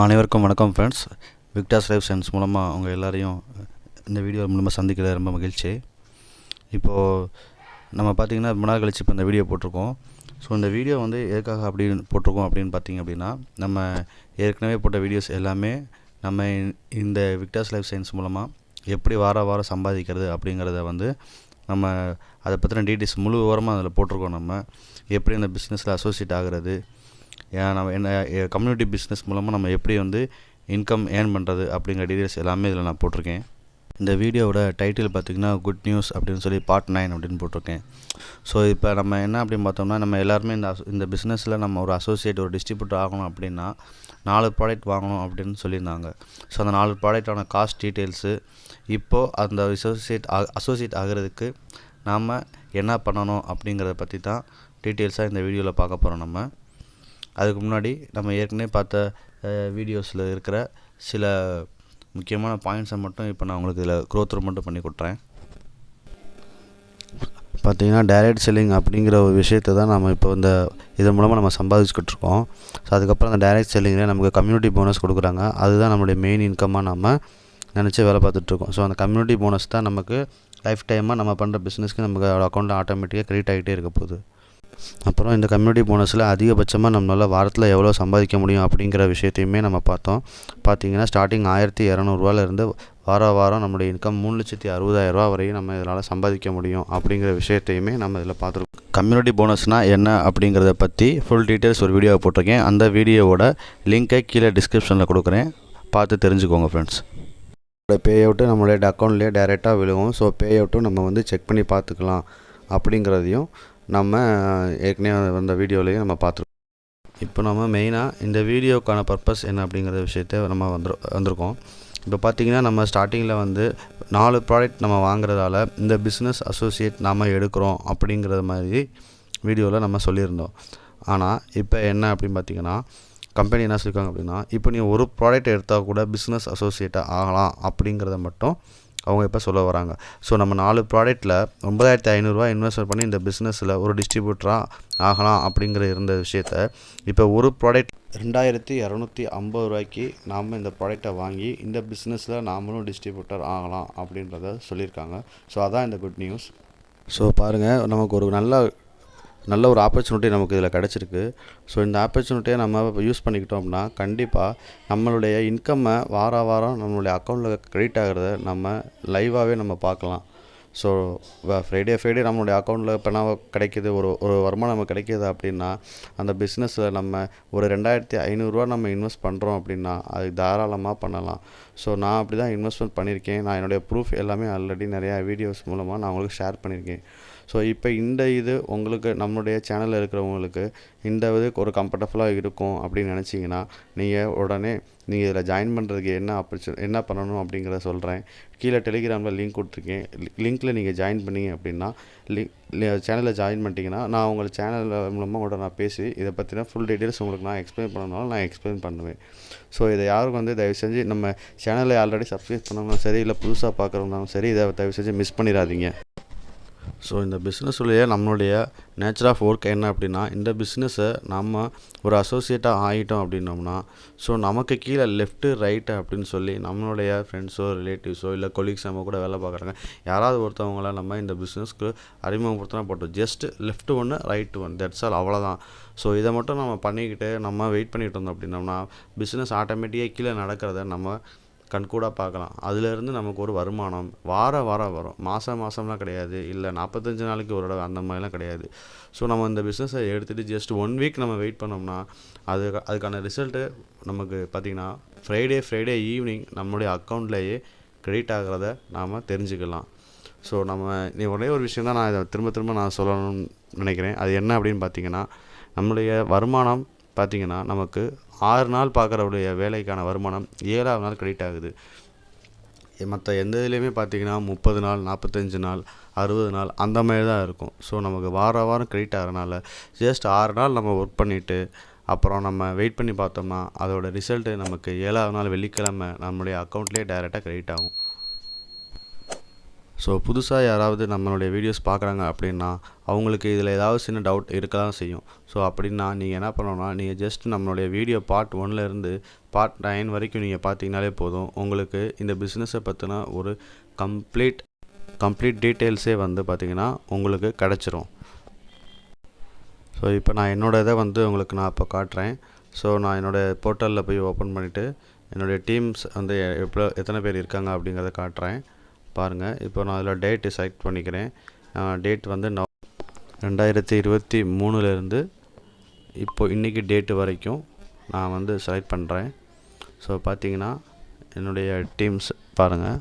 அனைவருக்கும் வணக்கம் friends. விக்டாஸ் life science மூலமாக அவங்க எல்லாரையும் இந்த வீடியோ மூலமாக சந்திக்கிறது ரொம்ப மகிழ்ச்சி. இப்போது நம்ம பார்த்திங்கன்னா ரொம்ப நாள் கழிச்சு இப்போ இந்த வீடியோ போட்டிருக்கோம். ஸோ இந்த வீடியோ வந்து எதுக்காக அப்படின்னு போட்டிருக்கோம் அப்படின்னு பார்த்திங்க அப்படின்னா, நம்ம ஏற்கனவே போட்ட வீடியோஸ் எல்லாமே நம்ம இந்த விக்டாஸ் லைஃப் சயின்ஸ் மூலமாக எப்படி வாரம் சம்பாதிக்கிறது அப்படிங்கிறத வந்து நம்ம அதை பற்றின டீட்டெயில்ஸ் முழு விவரமாக அதில் போட்டிருக்கோம். நம்ம எப்படி அந்த பிஸ்னஸில் அசோசியேட் ஆகிறது, நம்ம என்ன கம்யூனிட்டி பிஸ்னஸ் மூலமாக நம்ம எப்படி வந்து இன்கம் ஏர்ன் பண்ணுறது அப்படிங்கிற டீட்டெயில்ஸ் எல்லாமே இதில் நான் போட்டிருக்கேன். இந்த வீடியோவோட டைட்டில் பார்த்திங்கன்னா குட் நியூஸ் அப்படின்னு சொல்லி பார்ட் 9 அப்படின்னு போட்டிருக்கேன். ஸோ இப்போ நம்ம என்ன அப்படின்னு பார்த்தோம்னா, நம்ம எல்லாருமே இந்த பிஸ்னஸில் நம்ம ஒரு அசோசியேட் ஒரு டிஸ்ட்ரிபியூட்டர் ஆகணும் அப்படின்னா 4 ப்ராடக்ட் வாங்கணும் அப்படின்னு சொல்லியிருந்தாங்க. ஸோ அந்த 4 ப்ராடக்டான காஸ்ட் டீட்டெயில்ஸு, இப்போது அந்த அசோசியேட் ஆகிறதுக்கு நாம் என்ன பண்ணணும் அப்படிங்கிறத பற்றி தான் டீட்டெயில்ஸாக இந்த வீடியோவில் பார்க்க போகிறோம். நம்ம அதுக்கு முன்னாடி நம்ம ஏற்கனவே பார்த்த வீடியோஸில் இருக்கிற சில முக்கியமான பாயிண்ட்ஸை மட்டும் இப்போ நான் உங்களுக்கு இதில் க்ரோத் மட்டும் பண்ணி கொடுத்துறேன். பார்த்திங்கன்னா டைரக்ட் செல்லிங் அப்படிங்கிற ஒரு விஷயத்தை தான் நம்ம இப்போ இதன் மூலமாக நம்ம சம்பாதிச்சுக்கிட்டு இருக்கோம். ஸோ அதுக்கப்புறம் அந்த டைரக்ட் செல்லிங்கில் நமக்கு கம்யூனிட்டி போனஸ் கொடுக்குறாங்க. அதுதான் நம்மளுடைய மெயின் இன்கம்மாக நம்ம நினச்சி வேலை பார்த்துட்ருக்கோம். ஸோ அந்த கம்யூனிட்டி போனஸ் தான் நமக்கு லைஃப் டைமாக நம்ம பண்ணுற பிஸ்னஸ்க்கு நமக்கு அக்கௌண்ட்டில் ஆட்டோமேட்டிக்காக கிரெடிட் ஆகிட்டே இருக்க போகுது. அப்புறம் இந்த கம்யூனிட்டி போனஸில் அதிகபட்சமாக நம்மளால் வாரத்தில் எவ்வளோ சம்பாதிக்க முடியும் அப்படிங்கிற விஷயத்தையுமே நம்ம பார்த்தோம். பார்த்திங்கன்னா ஸ்டார்டிங் 1200 வாரம் நம்மளுடைய இன்கம் 3,60,000 வரையும் நம்ம இதனால் சம்பாதிக்க முடியும் அப்படிங்கிற விஷயத்தையுமே நம்ம இதில் பார்த்துருக்கோம். கம்யூனிட்டி போனஸ்னால் என்ன அப்படிங்கிறத பற்றி ஃபுல் டீட்டெயில்ஸ் ஒரு வீடியோவை போட்டிருக்கேன். அந்த வீடியோவோட லிங்கை கீழே டிஸ்கிரிப்ஷனில் கொடுக்குறேன், பார்த்து தெரிஞ்சுக்கோங்க ஃப்ரெண்ட்ஸ். பே அவுட்டு நம்மளுடைய அக்கௌண்ட்லேயே டைரெக்டாக விழுவும். ஸோ பே அவுட்டும் நம்ம செக் பண்ணி பார்த்துக்கலாம் அப்படிங்கிறதையும் நம்ம ஏற்கனவே அந்த வீடியோலையும் நம்ம பார்த்துருக்கோம். இப்போ நம்ம மெயினாக இந்த வீடியோக்கான பர்பஸ் என்ன அப்படிங்கிற விஷயத்த நம்ம வந்திருக்கோம். இப்போ பார்த்திங்கன்னா நம்ம ஸ்டார்டிங்கில் 4 ப்ராடக்ட் நம்ம வாங்குறதால இந்த பிஸ்னஸ் அசோசியேட் நாம் எடுக்கிறோம் அப்படிங்கிற மாதிரி வீடியோவில் நம்ம சொல்லியிருந்தோம். ஆனால் இப்போ என்ன அப்படின்னு பார்த்திங்கன்னா, கம்பெனி என்ன சொல்லியிருக்காங்க அப்படின்னா, இப்போ நீ ஒரு ப்ராடக்ட் எடுத்தால் கூட பிஸ்னஸ் அசோசியேட்டாக ஆகலாம் அப்படிங்கிறத மட்டும் அவங்க இப்போ சொல்ல வராங்க. ஸோ நம்ம 4 ப்ராடக்ட்டில் 9,500 இன்வெஸ்ட்மெண்ட் பண்ணி இந்த பிஸ்னஸில் ஒரு டிஸ்ட்ரிபியூட்டராக ஆகலாம் அப்படிங்கிற இருந்த விஷயத்த இப்போ ஒரு ப்ராடக்ட் 2,250 நாம் இந்த ப்ராடக்டை வாங்கி இந்த பிஸ்னஸில் நாமளும் டிஸ்ட்ரிபியூட்டர் ஆகலாம் அப்படின்றத சொல்லியிருக்காங்க. ஸோ அதான் இந்த குட் நியூஸ். ஸோ பாருங்கள், நமக்கு ஒரு நல்ல ஒரு ஆப்பர்ச்சுனிட்டி நமக்கு இதில் கிடச்சிருக்கு. ஸோ இந்த ஆப்பர்ச்சுனிட்டியை நம்ம யூஸ் பண்ணிக்கிட்டோம் அப்படின்னா கண்டிப்பாக நம்மளுடைய இன்கம்மை வாரம் நம்மளுடைய அக்கௌண்ட்டில் கிரெடிட் ஆகிறத நம்ம லைவாகவே நம்ம பார்க்கலாம். ஸோ ஃப்ரைடே நம்மளுடைய அக்கௌண்ட்டில் இப்போ நான் கிடைக்கிது, ஒரு வருமானம் நமக்கு கிடைக்கிது அப்படின்னா அந்த பிஸ்னஸில் நம்ம ஒரு 2,500 நம்ம இன்வெஸ்ட் பண்ணுறோம் அப்படின்னா அது தாராளமாக பண்ணலாம். ஸோ நான் அப்படி தான் இன்வெஸ்ட்மெண்ட் பண்ணியிருக்கேன். நான் என்னுடைய ப்ரூஃப் எல்லாமே ஆல்ரெடி நிறையா வீடியோஸ் மூலமாக நான் உங்களுக்கு ஷேர் பண்ணியிருக்கேன். ஸோ இப்போ இது உங்களுக்கு நம்மளுடைய சேனலில் இருக்கிறவங்களுக்கு ஒரு கம்ஃபர்டபுளாக இருக்கும் அப்படின்னு நினச்சிங்கன்னா நீங்கள் இதில் ஜாயின் பண்ணுறதுக்கு என்ன பண்ணணும் அப்படிங்கிறத சொல்கிறேன். கீழே டெலிகிராமில் லிங்க் கொடுத்துருக்கேன். லிங்க்கில் நீங்கள் ஜாயின் பண்ணிங்க அப்படின்னா சேனலில் ஜாயின் பண்ணிட்டீங்கன்னா நான் உங்கள் சேனல் மூலமாக நான் பேசி இதை பற்றின ஃபுல் டீட்டெயில்ஸ் உங்களுக்கு நான் எக்ஸ்பிளைன் பண்ணனாலும் நான் எக்ஸ்பிளைன் பண்ணுவேன். ஸோ இதை யாருக்கும் தயவு செஞ்சு நம்ம சேனலை ஆல்ரெடி சப்ஸ்கிரைப் பண்ணவங்களும் சரி, இல்லை புதுசாக பார்க்குறவங்களும் சரி, இதை தயவு செஞ்சு மிஸ் பண்ணிடாதீங்க. ஸோ இந்த பிஸ்னஸுடைய நம்மளுடைய நேச்சர் ஆஃப் ஒர்க் என்ன அப்படின்னா, இந்த பிஸ்னஸை நம்ம ஒரு அசோசியேட்டாக ஆகிட்டோம் அப்படின்னோம்னா, ஸோ நமக்கு கீழே லெஃப்ட்டு ரைட்டு அப்படின்னு சொல்லி நம்மளுடைய ஃப்ரெண்ட்ஸோ ரிலேட்டிவ்ஸோ இல்லை கொலீக்ஸ் நம்ம கூட வேலை பார்க்குறாங்க யாராவது ஒருத்தவங்கள நம்ம இந்த பிஸ்னஸ்க்கு அறிமுகப்படுத்தினா போட்டோம். Just left 1 right 1 that's all, அவ்வளோதான். ஸோ இதை மட்டும் நம்ம பண்ணிக்கிட்டு நம்ம வெயிட் பண்ணிகிட்டு இருந்தோம் அப்படின்னோம்னா பிஸ்னஸ் ஆட்டோமேட்டிக்காக கீழே நடக்கிறத நம்ம கண்கூடாக பார்க்கலாம். அதிலேருந்து நமக்கு ஒரு வருமானம் வாரம் வரும். மாதம்லாம் கிடையாது, இல்லை 45 நாளைக்கு ஒரு தடவை அந்த மாதிரிலாம் கிடையாது. ஸோ நம்ம இந்த பிஸ்னஸை எடுத்துகிட்டு ஜஸ்ட் 1 வீக் நம்ம வெயிட் பண்ணோம்னா அதுக்கான ரிசல்ட்டு நமக்கு பார்த்திங்கன்னா ஃப்ரைடே ஈவினிங் நம்மளுடைய அக்கௌண்ட்லேயே கிரெடிட் ஆகிறத நாம் தெரிஞ்சுக்கலாம். ஸோ ஒரே ஒரு விஷயம் தான் நான் இதை திரும்ப நான் சொல்லணும்னு நினைக்கிறேன். அது என்ன அப்படின்னு பார்த்திங்கன்னா, நம்மளுடைய வருமானம் பார்த்திங்கன்னா நமக்கு 6 நாள் பார்க்குறவுடைய வேலைக்கான வருமானம் 7ஆவது நாள் கிரெடிட் ஆகுது. மற்ற எந்த இதுலேயுமே பார்த்திங்கன்னா 30 நாள், 45 நாள், 60 நாள் அந்த மாதிரி தான் இருக்கும். ஸோ நமக்கு வாரம் கிரெடிட் ஆகிறனால ஜஸ்ட் 6 நாள் நம்ம ஒர்க் பண்ணிவிட்டு அப்புறம் நம்ம வெயிட் பண்ணி பார்த்தோம்னா அதோட ரிசல்ட்டு நமக்கு 7ஆவது நாள் வெள்ளிக்கிழமை நம்மளுடைய அக்கௌண்ட்லேயே டைரெக்டாக கிரெடிட் ஆகும். ஸோ புதுசாக யாராவது நம்மளுடைய வீடியோஸ் பார்க்குறாங்க அப்படின்னா அவங்களுக்கு இதில் ஏதாவது சின்ன டவுட் இருக்க தான் செய்யும். ஸோ அப்படின்னா நீங்கள் என்ன பண்ணணும்னா, நீங்கள் ஜஸ்ட் நம்மளுடைய வீடியோ பார்ட் 1லேருந்து பார்ட் 9 வரைக்கும் நீங்கள் பார்த்தீங்கனாலே போதும். உங்களுக்கு இந்த பிஸ்னஸை பற்றின ஒரு கம்ப்ளீட் டீட்டெயில்ஸே வந்து பார்த்திங்கன்னா உங்களுக்கு கிடச்சிரும். ஸோ இப்போ நான் என்னோடய இதை வந்து உங்களுக்கு நான் இப்போ காட்டுறேன். ஸோ நான் என்னோடய போர்ட்டலில் போய் ஓப்பன் பண்ணிவிட்டு என்னுடைய டீம்ஸ் வந்து எத்தனை பேர் இருக்காங்க அப்படிங்கிறத காட்டுறேன். பாருங்கள், இப்போ நான் அதில் டேட்டு செலக்ட் பண்ணிக்கிறேன். டேட் வந்து 2023லேருந்து இப்போ இன்றைக்கி டேட்டு வரைக்கும் நான் வந்து செலக்ட் பண்ணுறேன். ஸோ பார்த்திங்கன்னா என்னுடைய டீம்ஸ் பாருங்கள்.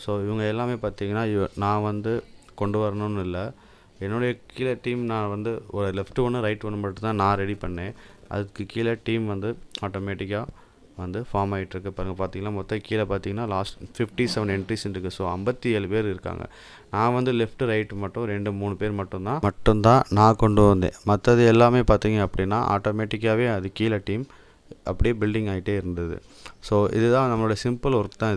ஸோ இவங்க எல்லாமே பார்த்திங்கன்னா நான் வந்து கொண்டு வரணும்னு இல்லை, என்னுடைய கீழே டீம் நான் வந்து ஒரு லெஃப்ட் ஒன்று ரைட் ஒன்று மட்டும் தான் நான் ரெடி பண்ணேன். அதுக்கு கீழே டீம் வந்து ஆட்டோமேட்டிக்காக வந்து ஃபார்ம் ஆகிட்டுருக்கு. பாருங்கள், பார்த்தீங்கன்னா மொத்தம் கீழே பார்த்தீங்கன்னா லாஸ்ட் 57 என்ட்ரிஸ் இருக்குது. ஸோ 57 பேர் இருக்காங்க. நான் வந்து லெஃப்ட் ரைட்டு மட்டும் 2-3 பேர் மட்டும்தான் நான் கொண்டு வந்தேன். மற்றது எல்லாமே பார்த்தீங்க அப்படின்னா ஆட்டோமேட்டிக்காகவே அது கீழே டீம் அப்படியே பில்டிங் ஆகிட்டே இருந்தது. ஸோ இதுதான் நம்மளோட சிம்பிள் ஒர்க் தான்.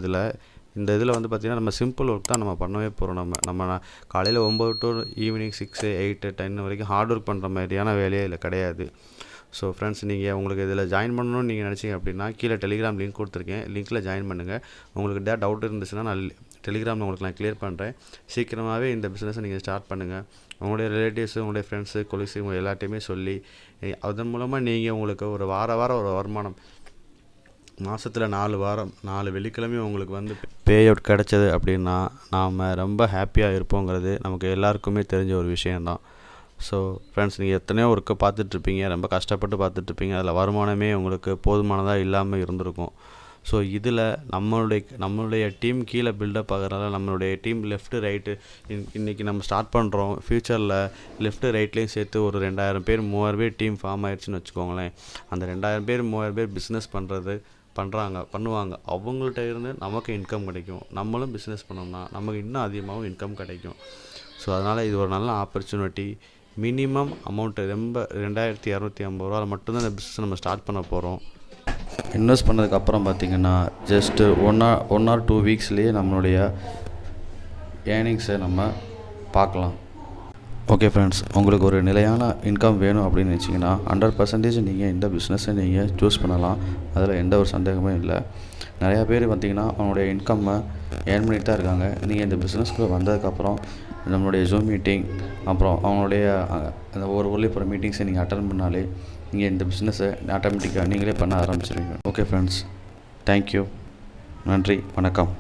இந்த இதில் வந்து பார்த்திங்கன்னா நம்ம சிம்பிள் ஒர்க் தான் நம்ம பண்ணவே போகிறோம். நம்ம காலையில் 9 to ஈவினிங் 6, 8, 10 வரைக்கும் ஹார்ட் ஒர்க் பண்ணுற மாதிரியான வேலையே இதில் கிடையாது. ஸோ ஃப்ரெண்ட்ஸ், நீங்கள் உங்களுக்கு இதில் ஜாயின் பண்ணணும்னு நீங்கள் நினச்சிங்க அப்படின்னா கீழே டெலிகிராம் லிங்க் கொடுத்துருக்கேன். லிங்க்கில் ஜாயின் பண்ணுங்கள். உங்களுக்கு டவுட் இருந்துச்சுன்னா நான் டெலிகிராமில் உங்களுக்கு நான் கிளியர் பண்ணுறேன். சீக்கிரமாகவே இந்த பிஸ்னஸை நீங்கள் ஸ்டார்ட் பண்ணுங்கள். உங்களுடைய ரிலேட்டிவ்ஸு, உங்களுடைய ஃப்ரெண்ட்ஸு, கொலீக்ஸு இவங்க எல்லாத்தையுமே சொல்லி அதன் மூலமாக நீங்கள் உங்களுக்கு ஒரு வாரம் ஒரு வருமானம், மாதத்தில் 4 வெள்ளிக்கிழமையும் உங்களுக்கு வந்து பே அவுட் கிடச்சது அப்படின்னா நாம் ரொம்ப ஹாப்பியாக இருப்போங்கிறது நமக்கு எல்லாருக்குமே தெரிஞ்ச ஒரு விஷயந்தான். ஸோ ஃப்ரெண்ட்ஸ், நீங்கள் எத்தனையோ ஒர்க்கை பார்த்துட்ருப்பீங்க, ரொம்ப கஷ்டப்பட்டு பார்த்துட்ருப்பீங்க. அதில் வருமானமே உங்களுக்கு போதுமானதாக இல்லாமல் இருந்திருக்கும். ஸோ இதில் நம்மளுடைய டீம் கீழே பில்டப் ஆகிறதால நம்மளுடைய டீம் லெஃப்ட்டு ரைட்டு இன்றைக்கி நம்ம ஸ்டார்ட் பண்ணுறோம். ஃப்யூச்சரில் லெஃப்ட்டு ரைட்லேயும் சேர்த்து ஒரு 2000 பேர் 3000 பேர் டீம் ஃபார்ம் ஆயிடுச்சுன்னு வச்சுக்கோங்களேன். அந்த 2000 பேர் 3000 பேர் பிஸ்னஸ் பண்ணுவாங்க. அவங்கள்ட்ட இருந்து நமக்கு இன்கம் கிடைக்கும். நம்மளும் பிஸ்னஸ் பண்ணோம்னா நமக்கு இன்னும் அதிகமாகவும் இன்கம் கிடைக்கும். ஸோ அதனால் இது ஒரு நல்ல ஆப்பர்ச்சுனிட்டி. மினிமம் அமௌண்ட்டு 2250 ரூபாவில் மட்டும்தான் இந்த பிஸ்னஸ் நம்ம ஸ்டார்ட் பண்ண போகிறோம். இன்வெஸ்ட் பண்ணதுக்கப்புறம் பார்த்திங்கன்னா ஜஸ்ட்டு ஒன் ஆர் 2 வீக்ஸ்லேயே நம்மளுடைய ஏர்னிங்ஸை நம்ம பார்க்கலாம். ஓகே ஃப்ரெண்ட்ஸ், உங்களுக்கு ஒரு நிலையான இன்கம் வேணும் அப்படின்னு நினச்சிங்கன்னா 100% நீங்கள் இந்த பிஸ்னஸை நீங்கள் சூஸ் பண்ணலாம். அதில் எந்த ஒரு சந்தேகமும் இல்லை. நிறையா பேர் பார்த்திங்கன்னா அவங்களுடைய இன்கம்மை ஏர்ன் பண்ணிட்டு தான் இருக்காங்க. நீங்கள் இந்த பிஸ்னஸ்க்குள்ளே வந்ததுக்கப்புறம் நம்மளுடைய ஜூம் மீட்டிங், அப்புறம் அவங்களுடைய அந்த ஒரு ஊர்லேயே போகிற மீட்டிங்ஸை நீங்கள் அட்டன் பண்ணாலே நீங்கள் இந்த பிஸ்னஸை ஆட்டோமேட்டிக்காக நீங்களே பண்ண ஆரம்பிச்சிருவீங்க. ஓகே ஃப்ரெண்ட்ஸ், தேங்க்யூ, நன்றி, வணக்கம்.